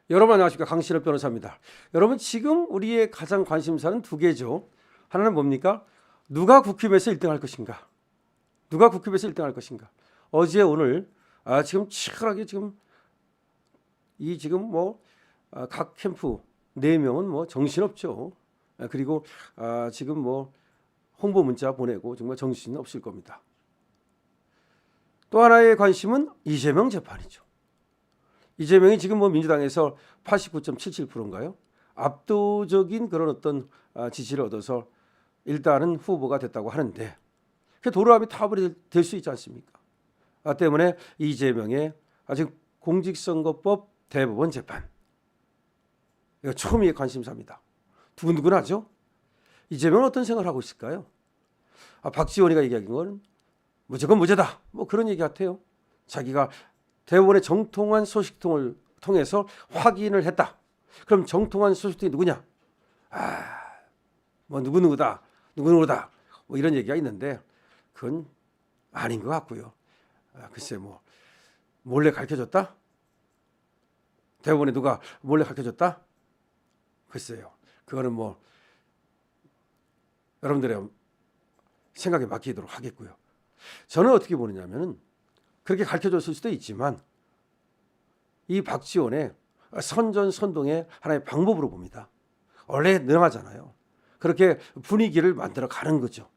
여러분 안녕하십니까, 강신업 변호사입니다. 여러분, 지금 우리의 가장 관심사는 두 개죠. 하나는 뭡니까? 누가 국힘에서 1등 할 것인가? 누가 국힘에서 1등 할 것인가? 어제 오늘 지금 치열하게 지금 각 캠프 4명은 정신없죠. 그리고 지금 홍보 문자 보내고 정말 정신 없을 겁니다. 또 하나의 관심은 이재명 재판이죠. 이재명이 지금 민주당에서 89.77%인가요? 압도적인 그런 어떤 지지를 얻어서 일단은 후보가 됐다고 하는데, 그 도로함이 타버리 될 수 있지 않습니까? 때문에 이재명의 아직 공직선거법 대법원 재판, 이거 초미의 관심사입니다. 두근두근하죠? 이재명은 어떤 생각을 하고 있을까요? 박지원이가 얘기한 건 무조건 무죄다, 그런 얘기 같아요. 자기가 대법원의 정통한 소식통을 통해서 확인을 했다. 그럼 정통한 소식통이 누구냐? 누구누구다, 누구누구다, 이런 얘기가 있는데 그건 아닌 것 같고요. 글쎄 몰래 가르쳐줬다? 대법원에 누가 몰래 가르쳐줬다? 글쎄요. 그거는 여러분들의 생각에 맡기도록 하겠고요. 저는 어떻게 보느냐면은, 그렇게 가르쳐줬을 수도 있지만 이 박지원의 선전선동의 하나의 방법으로 봅니다. 원래 능하잖아요. 그렇게 분위기를 만들어 가는 거죠.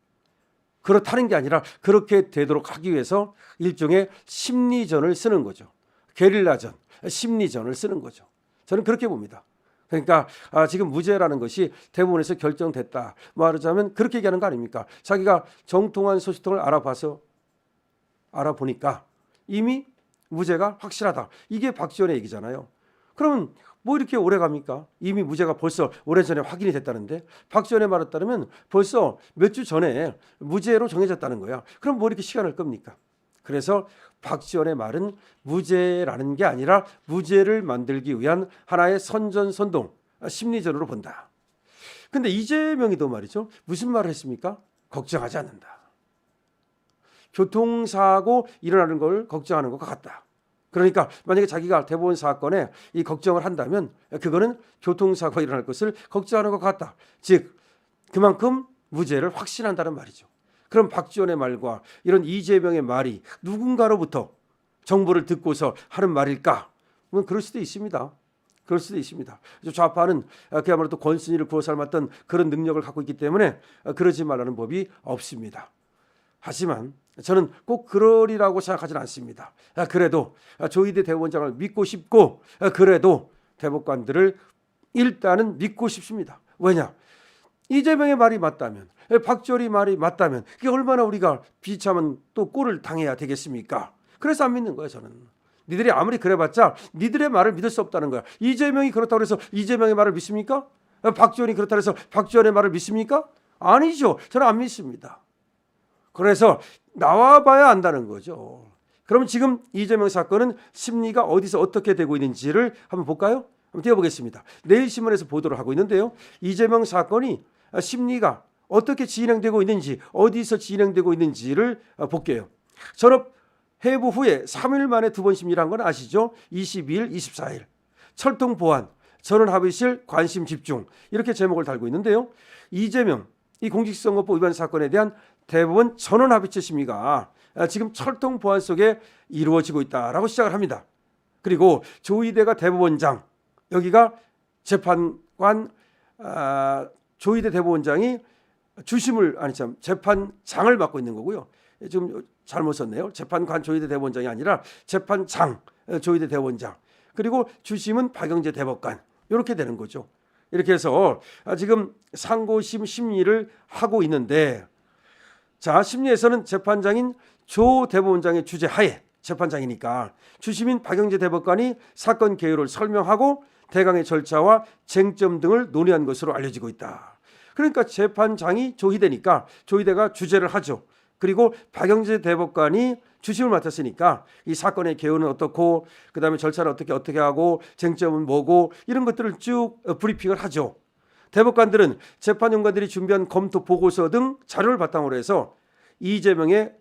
그렇다는 게 아니라 그렇게 되도록 하기 위해서 일종의 심리전을 쓰는 거죠. 게릴라전, 심리전을 쓰는 거죠. 저는 그렇게 봅니다. 그러니까 지금 무죄라는 것이 대법원에서 결정됐다, 말하자면 그렇게 얘기하는 거 아닙니까? 자기가 정통한 소식통을 알아보니까 이미 무죄가 확실하다. 이게 박지원의 얘기잖아요. 그러면 이렇게 오래 갑니까? 이미 무죄가 벌써 오래전에 확인이 됐다는데, 박지원의 말에 따르면 벌써 몇 주 전에 무죄로 정해졌다는 거야. 그럼 이렇게 시간을 끕니까? 그래서 박지원의 말은 무죄라는 게 아니라 무죄를 만들기 위한 하나의 선전선동, 심리전으로 본다. 근데 이재명이도 말이죠. 무슨 말을 했습니까? 걱정하지 않는다. 교통사고 일어나는 걸 걱정하는 것과 같다. 그러니까 만약에 자기가 대법원 사건에 이 걱정을 한다면 그거는 교통사고가 일어날 것을 걱정하는 것 같다. 즉 그만큼 무죄를 확신한다는 말이죠. 그럼 박지원의 말과 이런 이재명의 말이 누군가로부터 정보를 듣고서 하는 말일까? 그럴 수도 있습니다. 그럴 수도 있습니다. 좌파는 그야말로 또 권순위를 구워 삶았던 그런 능력을 갖고 있기 때문에 그러지 말라는 법이 없습니다. 하지만 저는 꼭 그러리라고 생각하지는 않습니다. 그래도 조희대 대법원장을 믿고 싶고, 그래도 대법관들을 일단은 믿고 싶습니다. 왜냐? 이재명의 말이 맞다면, 박지원의 말이 맞다면 이게 얼마나 우리가 비참한 또 꼴을 당해야 되겠습니까? 그래서 안 믿는 거예요. 저는 니들이 아무리 그래봤자 니들의 말을 믿을 수 없다는 거야. 이재명이 그렇다고 해서 이재명의 말을 믿습니까? 박지원이 그렇다고 해서 박지원의 말을 믿습니까? 아니죠. 저는 안 믿습니다. 그래서 나와봐야 안다는 거죠. 그럼 지금 이재명 사건은 심리가 어디서 어떻게 되고 있는지를 한번 볼까요? 한번 띄워보겠습니다. 내일신문에서 보도를 하고 있는데요. 이재명 사건이 심리가 어떻게 진행되고 있는지, 어디서 진행되고 있는지를 볼게요. 전업 해부 후에 3일 만에 2번 심리를 한 건 아시죠? 22일, 24일. 철통 보안, 전원 합의실 관심 집중, 이렇게 제목을 달고 있는데요. 이재명 이 공직선거법 위반 사건에 대한 대법원 전원합의체 심리가 지금 철통 보안 속에 이루어지고 있다라고 시작을 합니다. 그리고 조희대가 대법원장, 여기가 재판관, 조희대 대법원장이 재판장을 맡고 있는 거고요. 지금 잘못 썼네요. 재판관 조희대 대법원장이 아니라 재판장 조희대 대법원장, 그리고 주심은 박영재 대법관, 이렇게 되는 거죠. 이렇게 해서 지금 상고심 심리를 하고 있는데, 심리에서는 재판장인 조 대법원장의 주재하에, 재판장이니까 주심인 박영재 대법관이 사건 개요를 설명하고 대강의 절차와 쟁점 등을 논의한 것으로 알려지고 있다. 그러니까 재판장이 조희대니까 조희대가 주재를 하죠. 그리고 박영재 대법관이 주심을 맡았으니까 이 사건의 개요는 어떻고, 그다음에 절차를 어떻게 하고, 쟁점은 뭐고, 이런 것들을 쭉 브리핑을 하죠. 대법관들은 재판연관들이 준비한 검토 보고서 등 자료를 바탕으로 해서 이재명의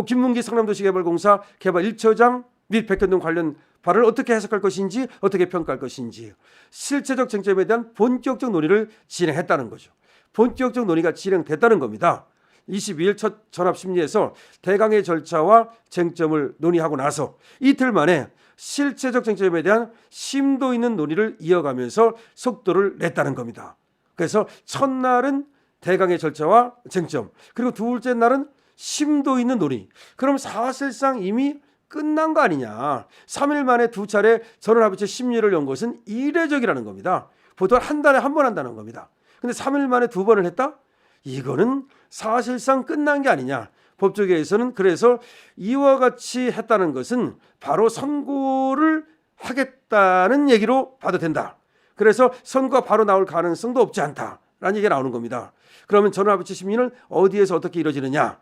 김문기 성남도시개발공사 개발 1처장 및 백현동 관련 발언을 어떻게 해석할 것인지, 어떻게 평가할 것인지 실체적 쟁점에 대한 본격적 논의를 진행했다는 거죠. 본격적 논의가 진행됐다는 겁니다. 22일 첫 전합심리에서 대강의 절차와 쟁점을 논의하고 나서 이틀 만에 실체적 쟁점에 대한 심도 있는 논의를 이어가면서 속도를 냈다는 겁니다. 그래서 첫날은 대강의 절차와 쟁점, 그리고 둘째 날은 심도 있는 논의. 그럼 사실상 이미 끝난 거 아니냐. 3일 만에 두 차례 전원합의체 심리를 연 것은 이례적이라는 겁니다. 보통 한 달에 한 번 한다는 겁니다. 근데 3일 만에 두 번을 했다? 이거는 사실상 끝난 게 아니냐. 법조계에서는 그래서 이와 같이 했다는 것은 바로 선고를 하겠다는 얘기로 봐도 된다. 그래서 선고가 바로 나올 가능성도 없지 않다라는 얘기가 나오는 겁니다. 그러면 전원합의체 심리는 어디에서 어떻게 이루어지느냐?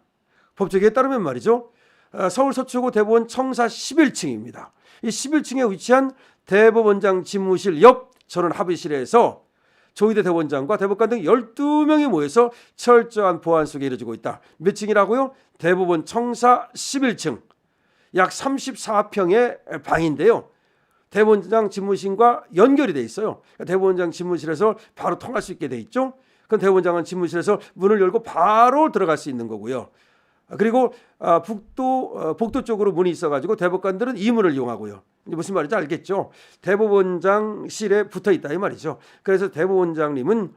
법조계에 따르면 말이죠. 서울 서초구 대법원 청사 11층입니다. 이 11층에 위치한 대법원장 집무실 옆 전원합의실에서 조희대 대법원장과 대법관 등 12명이 모여서 철저한 보안 속에 이루어지고 있다. 몇 층이라고요? 대법원 청사 11층. 약 34평의 방인데요. 대법원장 집무실과 연결이 돼 있어요. 대법원장 집무실에서 바로 통할 수 있게 돼 있죠. 그럼 대법원장은 집무실에서 문을 열고 바로 들어갈 수 있는 거고요. 그리고 복도 쪽으로 문이 있어가지고 대법관들은 이 문을 이용하고요. 무슨 말인지 알겠죠? 대법원장실에 붙어 있다 이 말이죠. 그래서 대법원장님은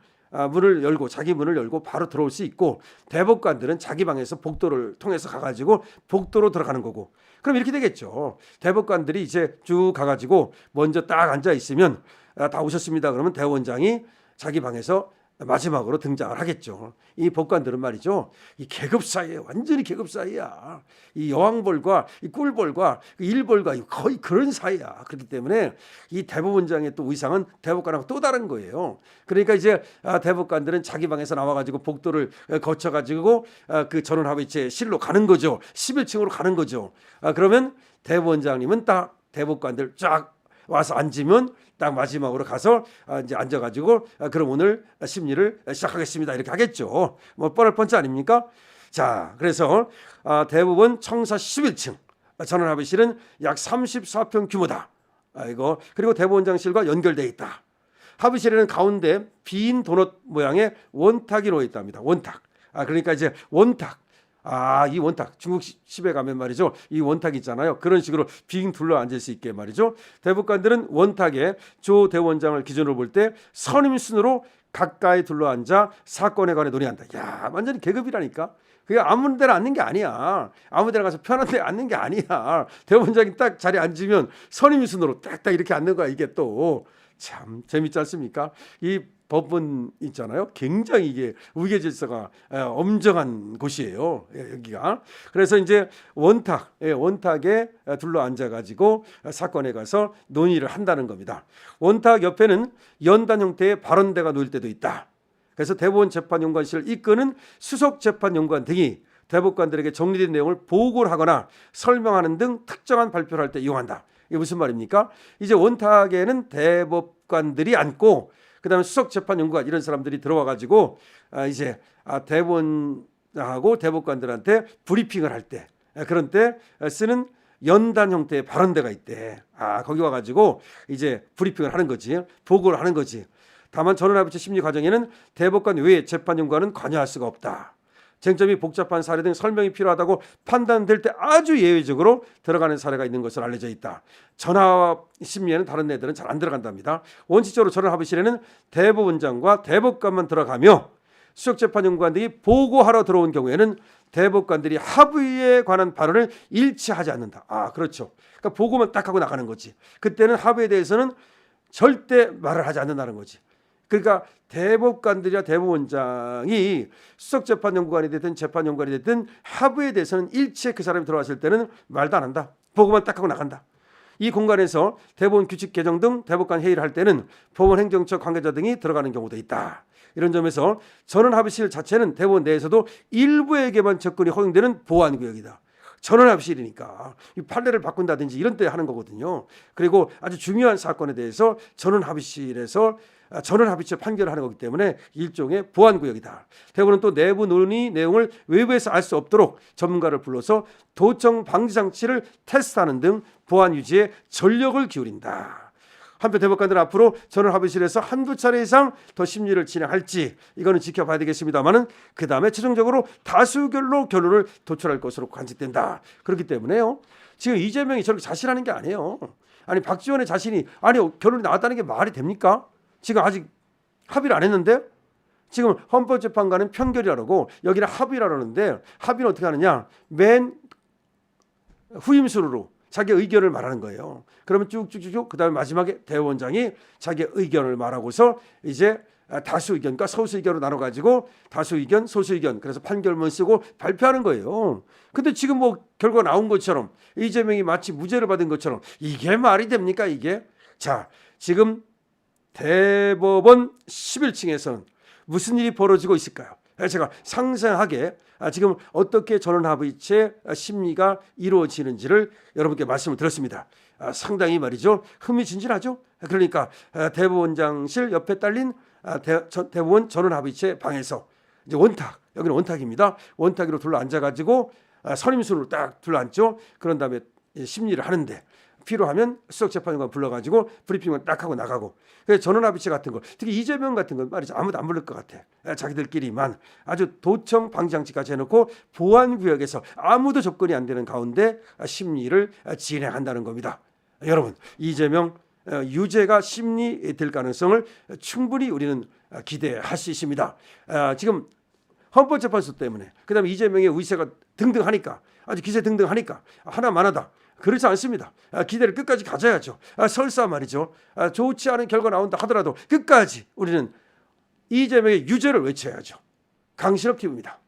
문을 열고 자기 문을 열고 바로 들어올 수 있고 대법관들은 자기 방에서 복도를 통해서 가가지고 복도로 들어가는 거고. 그럼 이렇게 되겠죠. 대법관들이 이제 쭉 가가지고 먼저 딱 앉아 있으면 다 오셨습니다. 그러면 대법원장이 자기 방에서 마지막으로 등장을 하겠죠. 이 법관들은 말이죠. 이 계급 사이에 완전히 계급 사이야. 이 여왕벌과 이 꿀벌과 일벌과 거의 그런 사이야. 그렇기 때문에 이 대법원장의 또 의상은 대법관하고 또 다른 거예요. 그러니까 이제 대법관들은 자기 방에서 나와가지고 복도를 거쳐가지고 그 전원합의체 실로 가는 거죠. 11층으로 가는 거죠. 그러면 대법원장님은 딱 대법관들 쫙 와서 앉으면 딱 마지막으로 가서 이제 앉아가지고 그럼 오늘 심리를 시작하겠습니다 이렇게 하겠죠. 뭐 뻔할 뻔치 아닙니까? 자, 그래서 대법원 청사 11층 전원합의실은 약 34평 규모다. 이거 그리고 대법원장실과 연결돼 있다. 합의실에는 가운데 빈 도넛 모양의 원탁이 놓여 있답니다. 원탁. 그러니까 이제 원탁. 이 원탁 중국집에 가면 말이죠. 이 원탁 있잖아요. 그런 식으로 빙 둘러 앉을 수 있게 말이죠. 대법관들은 원탁에 조 대원장을 기준으로 볼 때 선임순으로 가까이 둘러 앉아 사건에 관해 논의한다. 야, 완전히 계급이라니까. 그게 아무 데나 앉는 게 아니야. 아무 데나 가서 편한 데 앉는 게 아니야. 대법원장이 딱 자리에 앉으면 선임순으로 딱딱 이렇게 앉는 거야. 이게 또 참 재밌지 않습니까? 이 법원 있잖아요. 굉장히 이게 우계 질서가 엄정한 곳이에요. 여기가. 그래서 이제 원탁에 둘러 앉아가지고 사건에 가서 논의를 한다는 겁니다. 원탁 옆에는 연단 형태의 발언대가 놓일 때도 있다. 그래서 대법원 재판연구관실을 이끄는 수석 재판연구관 등이 대법관들에게 정리된 내용을 보고를 하거나 설명하는 등 특정한 발표를 할 때 이용한다. 이게 무슨 말입니까? 이제 원탁에는 대법관들이 앉고 그다음에 수석 재판연구관 이런 사람들이 들어와 가지고 이제 대법원하고 대법관들한테 브리핑을 할 때 그런 때 쓰는 연단 형태의 발언대가 있대. 거기 와 가지고 이제 브리핑을 하는 거지. 보고를 하는 거지. 다만 전원합의체 심리 과정에는 대법관 외에 재판연구관은 관여할 수가 없다. 쟁점이 복잡한 사례 등 설명이 필요하다고 판단될 때 아주 예외적으로 들어가는 사례가 있는 것으로 알려져 있다. 전합 심리에는 다른 애들은 잘 안 들어간답니다. 원칙적으로 전합의실에는 대법원장과 대법관만 들어가며 수석재판연구관 등이 보고하러 들어온 경우에는 대법관들이 합의에 관한 발언을 일치하지 않는다. 그렇죠. 그러니까 보고만 딱 하고 나가는 거지. 그때는 합의에 대해서는 절대 말을 하지 않는다는 거지. 그러니까 대법관들이나 대법원장이 수석재판연구관이 됐든 재판연구관이 됐든 합의에 대해서는 일치에 그 사람이 들어왔을 때는 말도 안 한다. 보고만 딱 하고 나간다. 이 공간에서 대법원 규칙 개정 등 대법관 회의를 할 때는 법원 행정처 관계자 등이 들어가는 경우도 있다. 이런 점에서 전원합의실 자체는 대법원 내에서도 일부에게만 접근이 허용되는 보안구역이다. 전원합의실이니까 이 판례를 바꾼다든지 이런 때 하는 거거든요. 그리고 아주 중요한 사건에 대해서 전원합의실에서 전원합의체 판결을 하는 거기 때문에 일종의 보완구역이다. 대부분은 또 내부 논의 내용을 외부에서 알 수 없도록 전문가를 불러서 도청 방지 장치를 테스트하는 등 보안 유지에 전력을 기울인다. 한편 대법관들은 앞으로 전원합의실에서 한두 차례 이상 더 심리를 진행할지 이거는 지켜봐야 되겠습니다만은 그 다음에 최종적으로 다수결로 결론을 도출할 것으로 관측된다. 그렇기 때문에요. 지금 이재명이 저렇게 자신하는 게 아니에요. 아니 박지원의 자신이 결론이 나왔다는 게 말이 됩니까? 지금 아직 합의를 안 했는데 지금 헌법재판관은 편결이라고 여기는 합의라는데 합의는 어떻게 하느냐? 맨 후임순으로 자기 의견을 말하는 거예요. 그러면 쭉쭉쭉 그다음에 마지막에 대법원장이 자기 의견을 말하고서 이제 다수 의견과 소수 의견으로 나눠 가지고 다수 의견, 소수 의견 그래서 판결문 쓰고 발표하는 거예요. 근데 지금 뭐 결과 나온 것처럼 이재명이 마치 무죄를 받은 것처럼 이게 말이 됩니까 이게? 자, 지금 대법원 11층에서는 무슨 일이 벌어지고 있을까요? 제가 상세하게 지금 어떻게 전원합의체 심리가 이루어지는지를 여러분께 말씀을 드렸습니다. 상당히 말이죠. 흥미진진하죠. 그러니까 대법원장실 옆에 딸린 대법원 전원합의체 방에서 이제 원탁, 여기는 원탁입니다. 원탁으로 둘러앉아가지고 선임순으로 딱 둘러앉죠. 그런 다음에 심리를 하는데 필요하면 수석재판관 불러가지고 브리핑을 딱 하고 나가고. 그래서 전원합의체 같은 거, 특히 이재명 같은 건 말이죠. 아무도 안 부를 것 같아. 자기들끼리만 아주 도청 방지장치까지 해놓고 보안구역에서 아무도 접근이 안 되는 가운데 심리를 진행한다는 겁니다. 여러분, 이재명 유죄가 심리될 가능성을 충분히 우리는 기대할 수 있습니다. 지금 헌법재판소 때문에 그다음에 이재명의 의세가 등등하니까 아주 기세 등등하니까 하나만하다. 그렇지 않습니다. 기대를 끝까지 가져야죠. 설사 말이죠. 좋지 않은 결과 나온다 하더라도 끝까지 우리는 이재명의 유죄를 외쳐야죠. 강신업 TV입니다.